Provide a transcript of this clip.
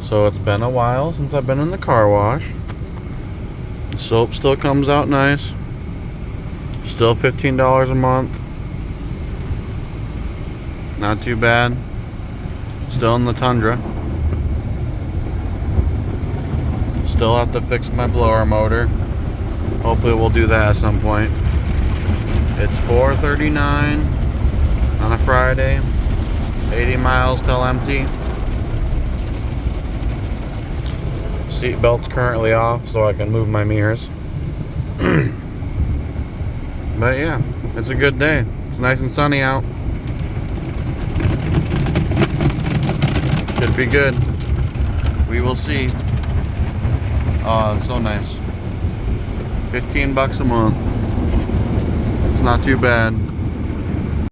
So it's been a while since I've been in the car wash. The soap still comes out nice. Still $15 a month. Not too bad. Still in the Tundra. Still have to fix my blower motor. Hopefully we'll do that at some point. It's 4:39 on a Friday. 80 miles till empty. Seatbelt's currently off so I can move my mirrors. But yeah, it's a good day. It's nice and sunny out. Should be good. We will see. Oh, it's so nice. $15 a month. It's not too bad.